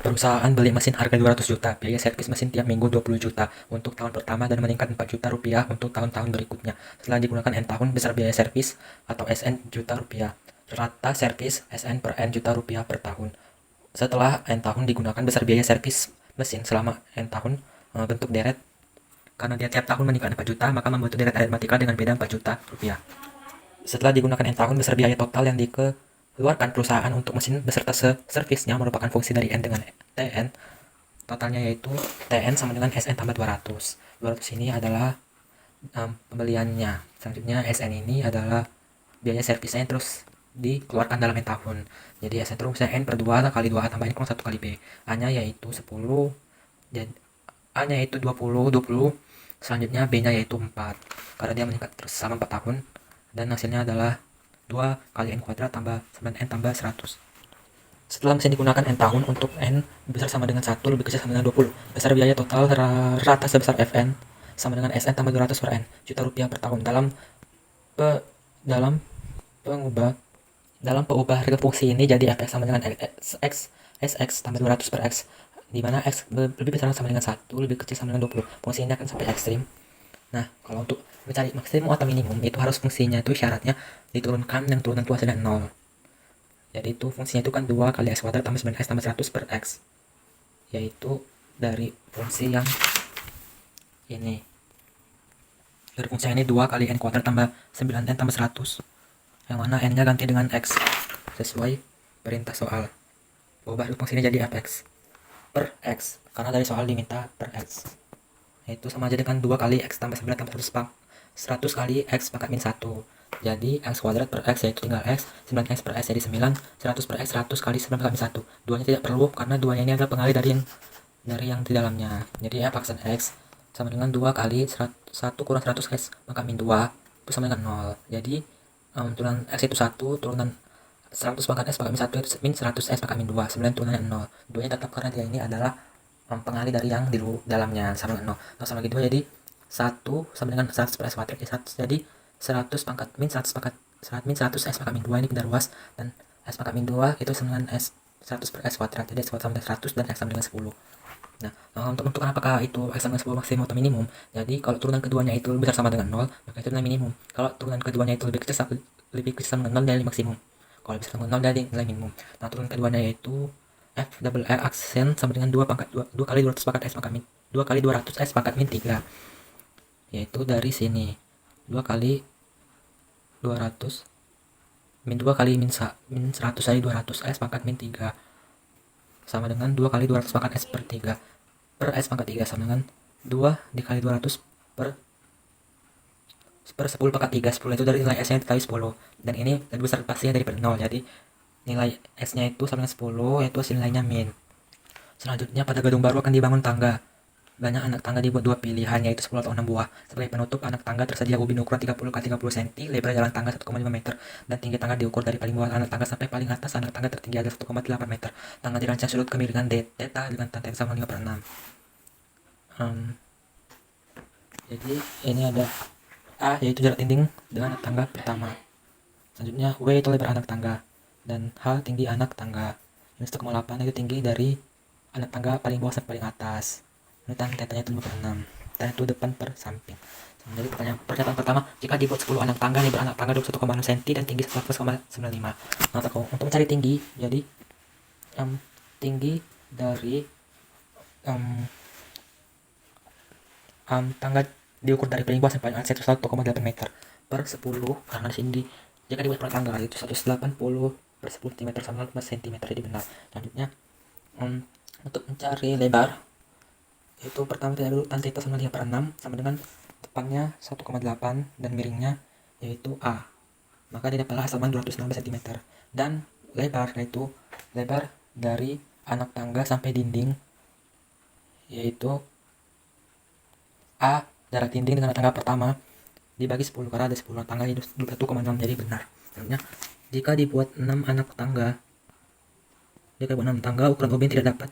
Perusahaan beli mesin harga 200 juta, biaya servis mesin tiap minggu 20 juta untuk tahun pertama dan meningkat 4 juta rupiah untuk tahun-tahun berikutnya. Setelah digunakan N tahun, besar biaya servis atau SN juta rupiah. Rata servis SN per N juta rupiah per tahun. Setelah N tahun digunakan, besar biaya servis mesin selama N tahun bentuk deret. Karena dia tiap tahun meningkat 4 juta, maka membentuk deret aritmatika dengan beda 4 juta rupiah. Setelah digunakan N tahun, besar biaya total yang dikeluarkan perusahaan untuk mesin beserta servisnya merupakan fungsi dari N dengan TN. Totalnya yaitu TN sama dengan SN tambah 200. 200 ini adalah pembeliannya. Selanjutnya SN ini adalah biaya servisnya yang terus dikeluarkan dalam N tahun. Jadi SN terus N per 2 kali 2A tambah N kurang 1 kali B. A-nya yaitu 10, jadi A-nya yaitu 20, selanjutnya B-nya yaitu 4. Karena dia meningkat terus selama 4 tahun. Dan hasilnya adalah 2 kali N kuadrat tambah 9N tambah 100. Setelah mesin digunakan N tahun untuk N besar sama dengan 1 lebih kecil sama dengan 20. Besar biaya total rata sebesar Fn sama dengan Sn tambah 200 per N juta rupiah per tahun dalam pengubah real fungsi ini jadi Fx sama dengan Sx tambah 200 per X, di mana X lebih besar sama dengan 1 lebih kecil sama dengan 20. Fungsi ini akan sampai ekstrim. Nah, kalau untuk mencari maksimum atau minimum itu harus fungsinya itu syaratnya diturunkan yang turunan itu hasilnya 0. Jadi itu fungsinya itu kan 2 kali X kuadrat tambah 9X tambah 100 per X, yaitu dari fungsi yang ini. Dari fungsi yang ini 2 kali N kuadrat tambah 9N tambah 100, yang mana N nya ganti dengan X sesuai perintah soal. Ubah fungsi ini jadi Fx per X karena dari soal diminta per X, yaitu sama aja dengan 2 kali X tambah 9 tambah 100 kali X pangkat min 1. Jadi X kuadrat per X yaitu tinggal X, 9X per X jadi 9, 100 per X 100 kali 9 pangkat min 1. Duanya tidak perlu karena duanya ini adalah pengalih dari yang di dalamnya. Jadi F aksen X sama dengan 2 kali 1 kurang 100 X pangkat min 2 itu sama dengan 0. Jadi turunan X itu 1, turunan 100 pangkat X pangkat min 1 itu min 100 X pangkat min 2, 9 turunannya 0. 2 nya tetap karena dia ini adalah pengalih dari yang di dalamnya sama dengan 0. 0 sama lagi 2 jadi 1 sama dengan 100 per X kuadrat jadi 100 pangkat min 100 pangkat min 100 X pangkat min 2 ini pindah ruas, dan X pangkat min 2 itu sama dengan S 100 per X kuadrat, jadi X kuadrat sama dengan 100 dan X sama dengan 10. Nah, untuk apakah itu X sama dengan 10 maksimum atau minimum? Jadi kalau turunan keduanya itu besar sama dengan 0, maka itu nilai minimum. Kalau turunan keduanya itu lebih kecil sama dengan 0, nilai maksimum. Kalau lebih sama dengan 0, nilai minimum. Nah, turunan keduanya yaitu F double R aksen sama dengan 2 kali 200 pangkat S pangkat min 2 kali 200 S pangkat min 3, yaitu dari sini 2 kali 200 min 2 kali min 100 kali 200 S pangkat min 3 sama dengan 2 kali 200 pangkat S per 3 per S pangkat 3 sama dengan 2 dikali 200 per 10 pangkat 3. 10 itu dari nilai S nya dikali 10, dan ini lebih besar pastinya dari 0. Jadi nilai S nya itu sama dengan 10, yaitu hasil nilainya min. Selanjutnya pada gedung baru akan dibangun tangga. Banyak anak tangga dibuat 2 pilihan, yaitu 10 atau 6 buah. Sebagai penutup anak tangga tersedia ubin ukuran 30 x 30 cm, lebar jalan tangga 1,5 meter, dan tinggi tangga diukur dari paling bawah anak tangga sampai paling atas anak tangga tertinggi adalah 1,8 meter. Tangga dirancang sudut kemiringan theta dengan tan theta sama 5 per 6. Jadi ini ada A yaitu jarak dinding dengan anak tangga pertama. Selanjutnya W itu lebar anak tangga, dan H tinggi anak tangga. Ini 1,8 itu tinggi dari anak tangga paling bawah sampai paling atas. Ini tan tetanya itu 5 per 6. Tan itu depan per samping. Jadi pernyataan pertama, jika dibuat 10 anak tangga, lebar anak tangga 21,6 cm dan tinggi 14,95. Nah, untuk mencari tinggi, jadi tinggi dari tangga diukur dari paling bawah sampai paling atas itu 1,8 meter per 10, karena di sini jika dibuat per tangga itu 180 per 10 cm sama 5 cm, jadi benar. Selanjutnya untuk mencari lebar itu pertama kita dulu tan theta sama 5 per 6 sama dengan depannya 1,8 dan miringnya yaitu A, maka didapatlah hasilnya 216 cm. Dan lebar yaitu lebar dari anak tangga sampai dinding yaitu A jarak dinding dengan tangga pertama dibagi 10 karena ada 10 tangga itu 21,6, jadi benar. Selanjutnya jika dibuat 6 anak tangga, ukuran ubin tidak dapat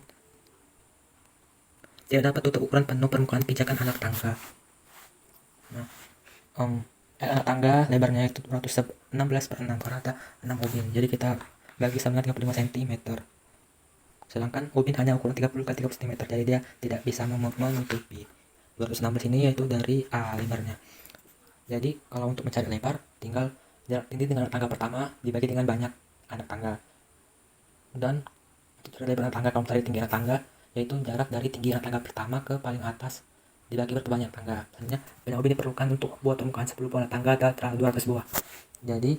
tutup ukuran penuh permukaan pijakan anak tangga. Nah, anak tangga lebarnya itu 216 per 6 karena ada 6 ubin, jadi kita bagi sama dengan 35 cm. sedangkan ubin hanya ukuran 30 x 30 cm, jadi dia tidak bisa menutupi. 216 ini yaitu dari A lebarnya. Jadi kalau untuk mencari lebar, tinggal jarak tinggi dengan anak tangga pertama dibagi dengan banyak anak tangga. Dan untuk cari lebar anak tangga, kalau mencari tinggi anak tangga, yaitu jarak dari tinggi anak tangga pertama ke paling atas dibagi berbanyak tangga. Selanjutnya, banyak ubin diperlukan untuk buat permukaan 10 buah anak tangga atau 200 buah. Jadi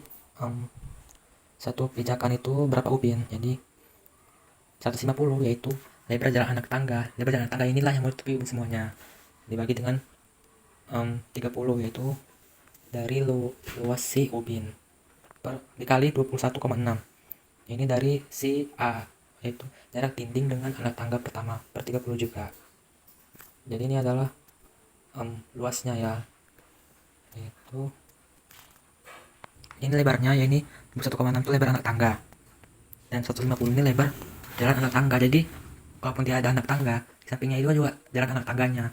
satu pijakan itu berapa ubin? Jadi 150, yaitu lebar jarak anak tangga. Lebar jarak anak tangga inilah yang menutupi ubin semuanya. Dibagi dengan 30, yaitu dari luas si ubin dikali 21,6. Ini dari si A, yaitu jarak dinding dengan anak tangga pertama per 30 juga. Jadi ini adalah luasnya ya, yaitu ini lebarnya, ya ini 21,6 itu lebar anak tangga, dan 150 ini lebar jalan anak tangga. Jadi kalaupun dia ada anak tangga, di sampingnya itu juga jalan anak tangganya,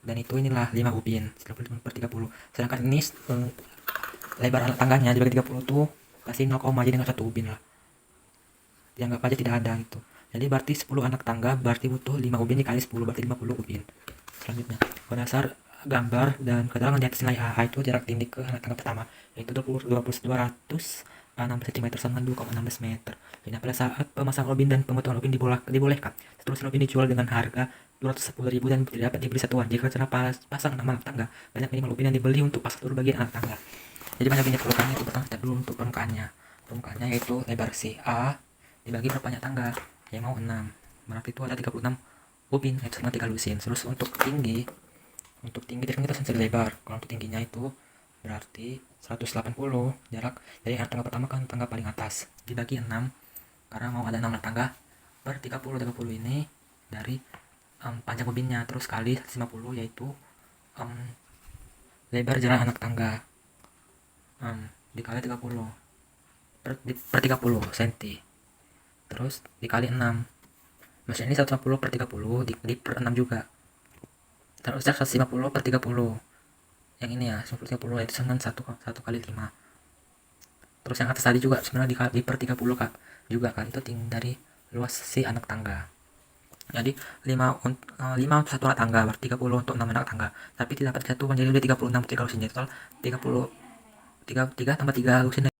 dan itu inilah 5 ubin 30 per 30. Sedangkan ini lebar anak tangganya dibagi 30 tuh kasih 0, jadi nggak 1 ubin lah, dianggap aja tidak ada gitu. Jadi berarti 10 anak tangga berarti butuh 5 ubin dikali 10 berarti 50 ubin. Selanjutnya, berdasar gambar dan keterangan di atas nilai A itu jarak dinding ke anak tangga pertama yaitu 216 cm sama 2,16 meter. Dan pada saat pemasangan ubin dan pemotongan ubin dibolehkan. Seterusnya ubin dijual dengan harga 210.000 dan tidak dapat dibeli satuan. Jika cara pasang nama anak tangga, banyak minimal ubin yang dibeli untuk pasang seluruh bagian anak tangga. Jadi banyak ubin diperlukan, itu pertama kita dulu untuk permukaannya. Permukaannya yaitu lebar si A dibagi berapa tangga, yang mau 6, berarti itu ada 36 ubin, itu sama 3 lusin. Terus untuk tinggi kan kita sensor lebar. Kalau untuk tingginya itu berarti 180 jarak dari anak tangga pertama kan tangga paling atas dibagi 6, karena mau ada 6 anak tangga per 30 ini dari panjang ubinnya, terus kali 150 yaitu lebar jarak anak tangga dikali 30 per 30 cm, terus dikali 6. Maksudnya ini 150 per 30 di per 6 juga. Terus 150 per 30. Yang ini ya, 150 itu dengan 1 kali 5. Terus yang atas tadi juga sebenarnya di per 30 Kak. Juga kan itu tinggi dari luas si anak tangga. Jadi 5 untuk satu anak tangga berarti 30 untuk 6 anak tangga. Tapi tidak dapat satu menjadi 36 3 lusin. Total 33 tambah 3 lusin